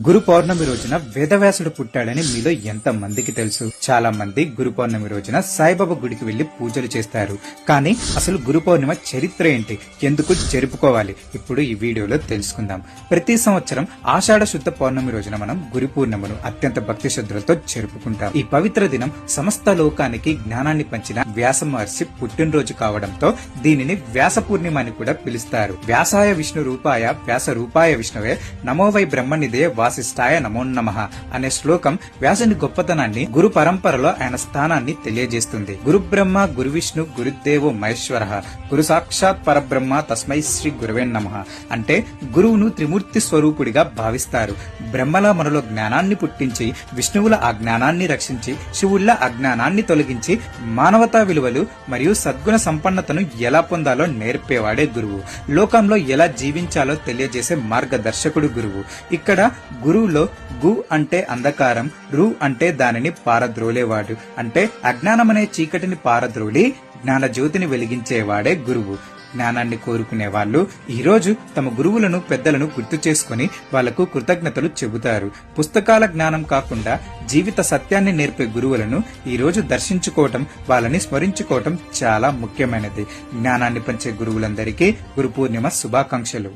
గురు పౌర్ణమి రోజున వేదవ్యాసుడు పుట్టాడని మీలో ఎంత మందికి తెలుసు? చాలా మంది గురు పౌర్ణమి రోజున సాయిబాబా గుడికి వెళ్లి పూజలు చేస్తారు. కానీ అసలు గురు పౌర్ణిమ చరిత్ర ఏంటి, ఎందుకు జరుపుకోవాలి, ఇప్పుడు ఈ వీడియోలో తెలుసుకుందాం. ప్రతి సంవత్సరం ఆషాఢ శుద్ధ పౌర్ణమి రోజున మనం గురు పూర్ణిమను అత్యంత భక్తి శ్రద్ధలతో జరుపుకుంటాం. ఈ పవిత్ర దినం సమస్త లోకానికి జ్ఞానాన్ని పంచిన వ్యాస మహర్షి పుట్టినరోజు కావడంతో దీనిని వ్యాస పూర్ణిమ అని కూడా పిలుస్తారు. వ్యాసాయ విష్ణు రూపాయ వ్యాస రూపాయ విష్ణువే నమో వై బ్రహ్మనిదే వాసిష్ఠాయ నమో నమః అనే శ్లోకం వ్యాసుని గొప్పతనాన్ని, గురు పరంపరలో ఆయన స్థానాన్ని తెలియజేస్తుంది. గురు బ్రహ్మ గురు విష్ణు గురుదేవో మహేశ్వర గురు సాక్షాత్ పరబ్రహ్మ తస్మై శ్రీ గురువే నమః అంటే గురువును త్రిమూర్తి స్వరూపుడిగా భావిస్తారు. బ్రహ్మలా మనలో జ్ఞానాన్ని పుట్టించి, విష్ణువుల ఆ జ్ఞానాన్ని రక్షించి, శివుళ్ళ అజ్ఞానాన్ని తొలగించి, మానవతా విలువలు మరియు సద్గుణ సంపన్నతను ఎలా పొందాలో నేర్పేవాడే గురువు. లోకంలో ఎలా జీవించాలో తెలియజేసే మార్గదర్శకుడు గురువు. ఇక్కడ గురువులో గు అంటే అంధకారం, రు అంటే దానిని పారద్రోలేవాడు. అంటే అజ్ఞానమనే చీకటిని పారద్రోలి జ్ఞాన జ్యోతిని వెలిగించేవాడే గురువు. జ్ఞానాన్ని కోరుకునే వాళ్ళు ఈ రోజు తమ గురువులను, పెద్దలను గుర్తు చేసుకుని వాళ్లకు కృతజ్ఞతలు చెబుతారు. పుస్తకాల జ్ఞానం కాకుండా జీవిత సత్యాన్ని నేర్పే గురువులను ఈ రోజు దర్శించుకోవటం, వాళ్ళని స్మరించుకోవటం చాలా ముఖ్యమైనది. జ్ఞానాన్ని పంచే గురువులందరికీ గురు పూర్ణిమ శుభాకాంక్షలు.